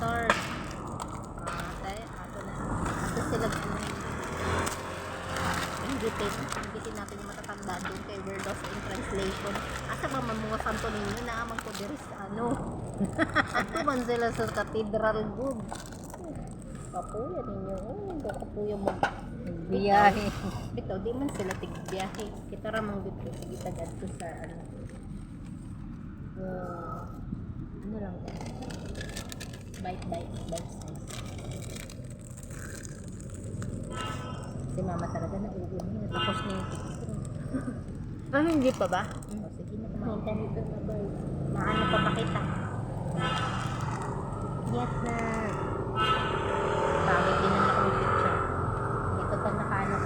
start. Tayo, ato na. Ato sila Inggitin natin yung matatanda doon kay Word of in Translation. Asa ba man mga santo ninyo na amang ko diri sa ano? Ato man sila sa Cathedral Good. Kapuya ninyo. Kapuya mo. Biyahe. Bitaw, di man sila tigbiyahe. Kita ramang dito. Sige tagad ko sa ano. Ano lang to? Bite size. Si mama talaga na uwi niya. Tapos na yung picture. Hindi pa ba? Sige na, kumahinta nito na ba? Maano pa pakita? Yes na. Pagod din ang ako picture. Ito pa nakaano.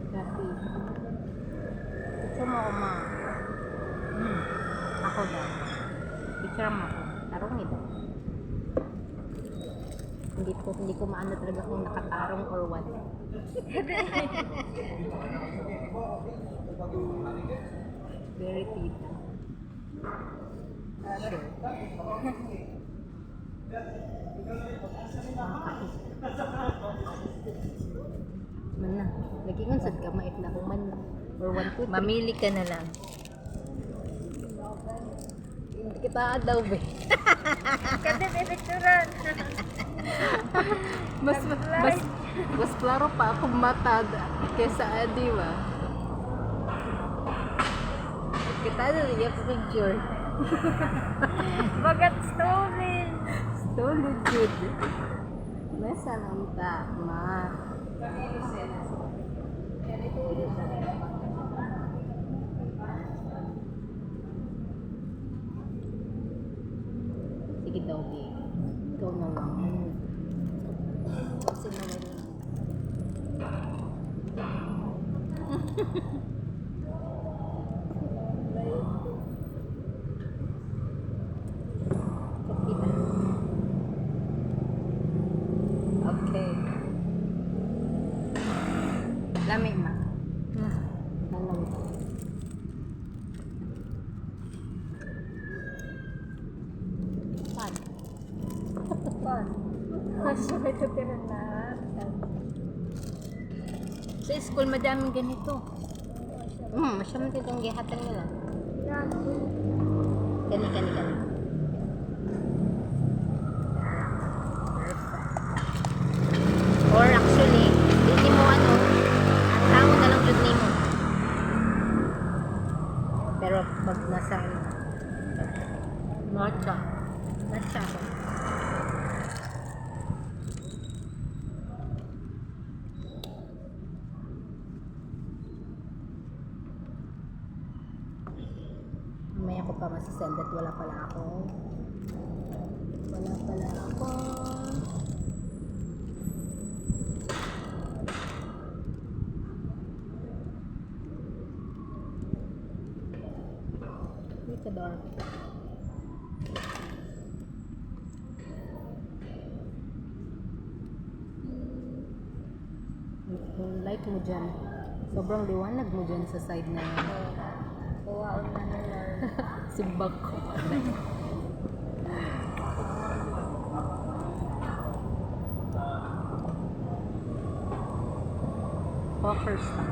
Grabe. Gusto mo ako ma. Ako daw. Picture mo ako. Tarong ito. Hindi ko maano talaga kung nakatarong or what. Very tita. Sure. Man na. Nagingon sad ka maip na kung man or 1, 2, 3. Mamili ka na lang. Hindi kita daw be. Kasi pipicturan. Mas klaro pa akong mata kesa Adi ba? Kita na yung picture. Bagat stolen. Stolen good. Nasa lang tama. Sige daw, be. Ikaw na lang. Kasi na lang. Okay. Lami ma. Lami. Pan. Pan. Kasi may tutira na. Sa school madaming ganito. Masyamang itong gihatan nila. Kani. Or actually, hindi mo ano, ang tao na lang yun mo. Pero pag nasa matcha ako. Mamaya ko pa masisend at wala pala ako. Dito ba? Yung light mo dyan. Sobrang liwanag mo dyan sa side na yan. Kuwaon na nila. Simbag ko. Walkers na.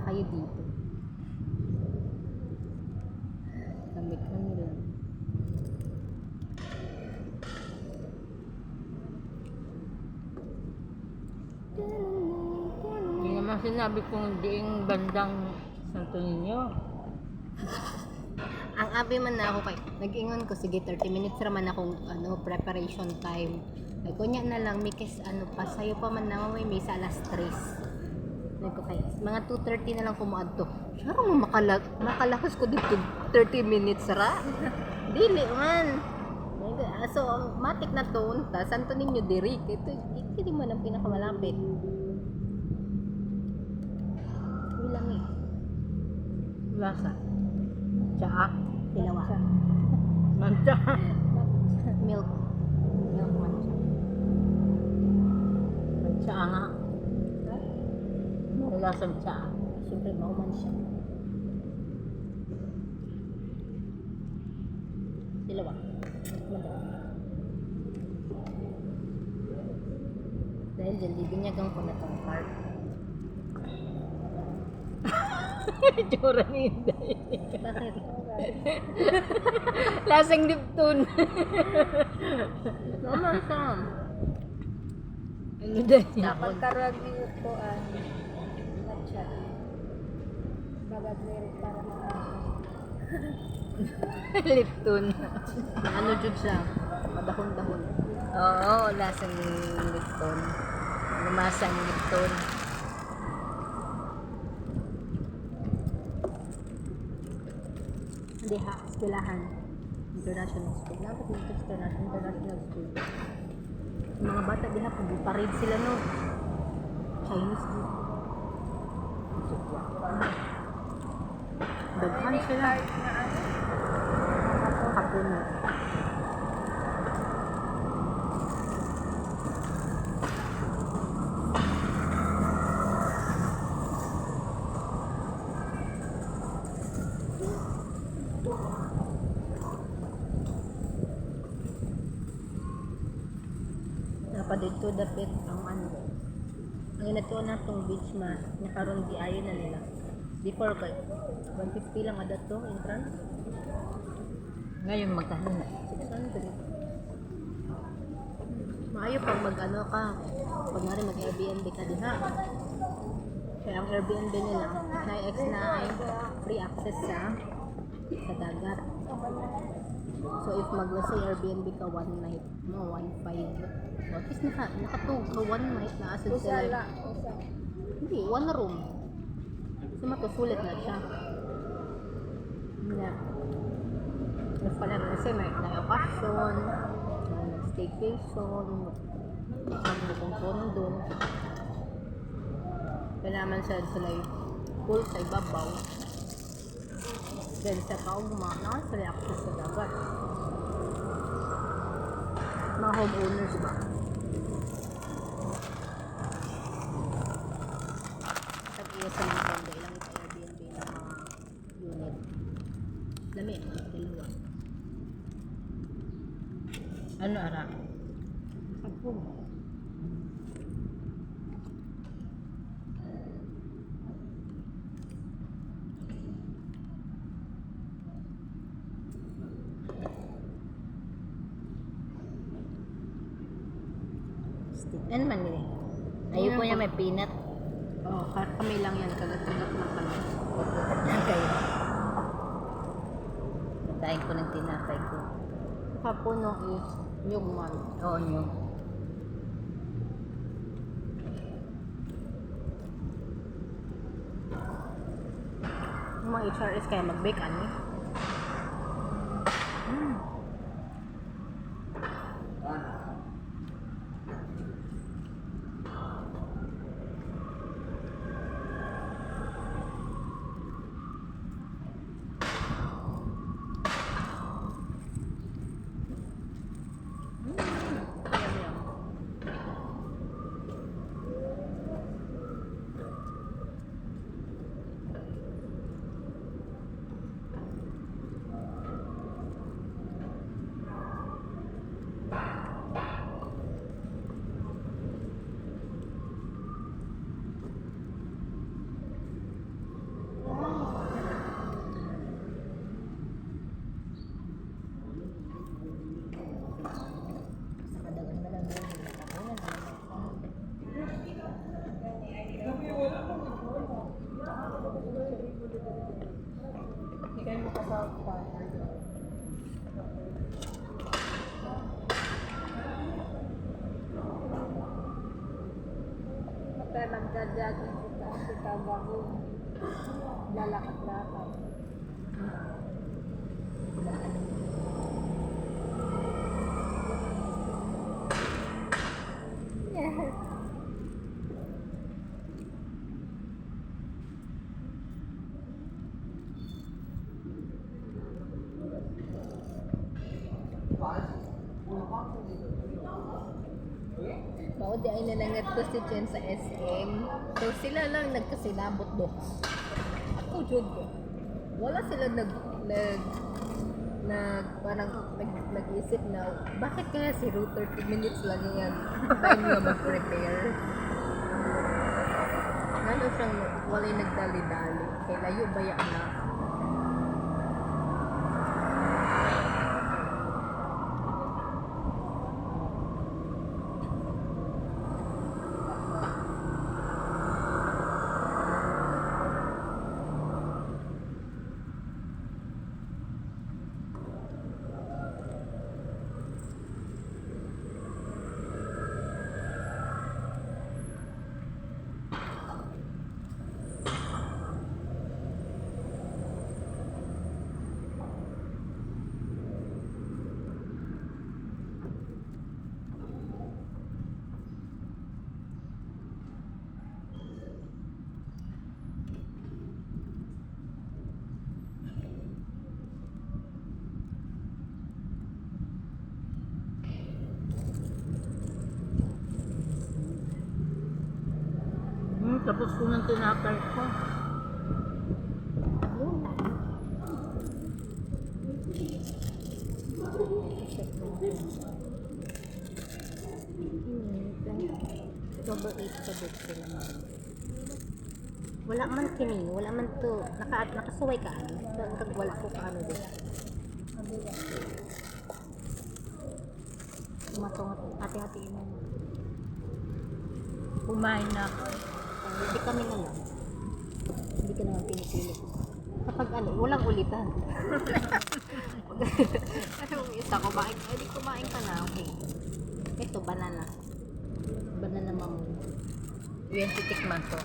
Dito. Kami lang. Hindi naman sinabi kong diing bandang Santo Niño. Ang abi man na ako kay nag-ingon ko sige 30 minutes raman akong preparation time. Nagkunya na lang mikis pasayo pa man na may misa alas 3. Nagko kay mga 2:30 na lang kumuadto. Saro mo makalakas ko dito 30 minutes ra. Dili man. So, ang matik na to, santo ninyo diri. Ito, hindi mo ang pinakamalapit. Bilang eh. Lasa. Tsaa. Dalawa. Mancha. Milk. Milk matcha. Mancha nga. Lasang tsaa. Siyempre, mauman siya. Dalawa. Madami. Dahil dyan, bibinyagan ko na tong card. Tsura ni Inday. Bakit? Lasang Lipton. Naman siya. Ano daw yun? Dapat karag yung po matcha. Bagag para Lipton. ano jud siya? Madahon-dahon. Oo, lasang Lipton. Lumasang Lipton. Hindi ha, eskwelahan. International school. Dapat dito international school. Yung mga bata diha, pag-parade sila no. Chinese dito. Daghan sila. Hapon na. Dito dapit ang ano. Ang inato na tong beach ma, nakaroon di ayo na nila. Before kay 150 lang ada to entrance. Ngayon magkano na? 600. Maayo pag mag-ano ka, pag nga rin mag-Airbnb ka diha. Kaya ang Airbnb nila, KX na ay free access sa dagat. So if maglasay Airbnb ka one night, no 1.5. At least nakatug ka one night na asad sila. Hindi, one room. So matusulit na siya. Na. Mas pala kasi may occasion, staycation, magmukong condo. Kailangan sila yung pool sa ibabaw. Then sa kaugma, nakasali access sa dagat. Mga homeowners ba? Tag-iya sa mga condo, ilang ito Airbnb ng mga unit. Lami, dalawa. Ano ara? Ako. Ano man yun? Ayoko niya may peanut. Oo, kami lang yan. Kagat-kagat lang kami. Okay. Natayin ko ng tinapay ko. Sa puno is nyugman. Oo nyo. Yung mga HRS kaya mag-bake ani. Hindi kayo makasawag pa. Maka nagdadagin sa tabaho. Lalakad-lakad. Mao di ay nanangat ko si Chen sa SM. So sila lang nagkasilabot do. Ako jud ko. Wala sila parang nag-isip na bakit kaya si 30 minutes lang yan time nga mag-prepare. Ano siyang walay nagdali-dali. Kay layo baya na. Tapos ko nang tinapay ko. October 8 pa dito sila naman. Wala man kini, wala man to. Nakasuway ka ano. Pag wala ko ka ano din. Tumatungat, hati-hatiin mo. Kumain na ako. Hindi kami na lang. Hindi ka naman pinipili. Kapag ano, walang ulitan. Kasi yung isa kumain, hindi kumain ka na, okay. Ito, banana. Banana mamu. Yan titikman ko.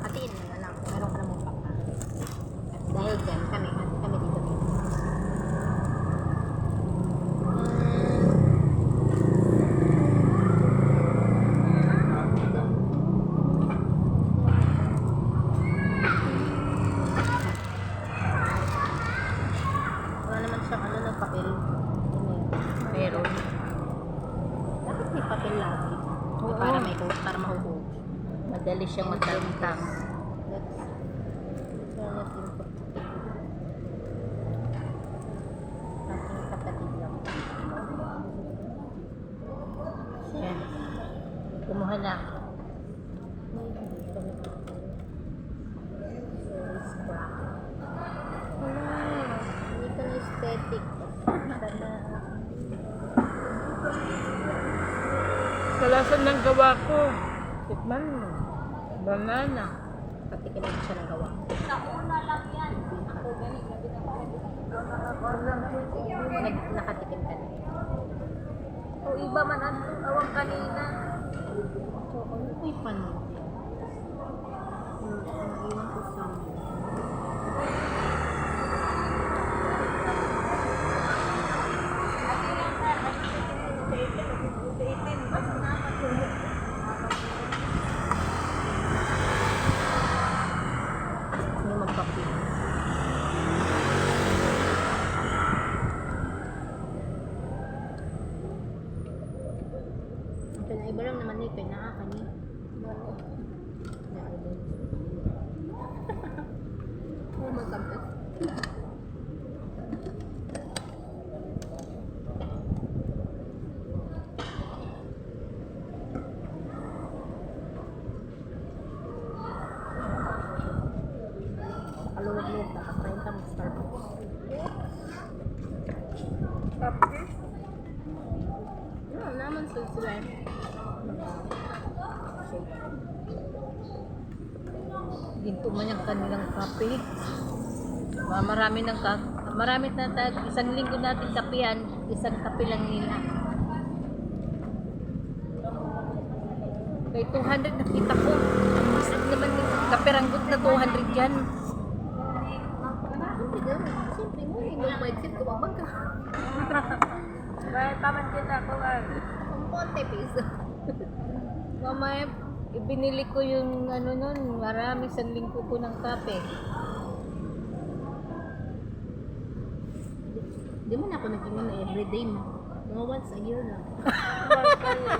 Hatiin mo na lang. Meron ka namang baka. Dahil dyan, kami dito. Wala naman siyang ano ng papel. Meron. Bakit may papel lagi? Oo. Para mahuhog. Madali siyang magtangtang. Aking kapatid lang. Yan. Kumuha na. Hindi ka na aesthetic. Sana. Kalasan ng gawa ko. Tikman mo. Banana. Pati kailangan siya ng gawa. Nakatikim ka na. O iba man ang awang kanina. So, ano ko yung panin? Iwan ko sa hindi magkapi. Ito na iba lang naman ito. Nakakani. Oh, masakit. Nakaluwag-luwag na. Kakain ka mag-Starbucks. Kape? No, naman sila. Ginto man yung kanilang kape. Marami na isang linggo natin kapehan, isang kape lang nila. Kay 200 nakita ko. Isang naman yung kaperanggot na 200 yan. Siyempre mo, hindi mo mindset ko ka. Kaya taman kita ako Ang konti piso. Mamaya, ibinili ko yung ano nun, marami isang linggo ko ng kape. Di man ako nag-inom na everyday mo. Mga once a year lang. Marka yun.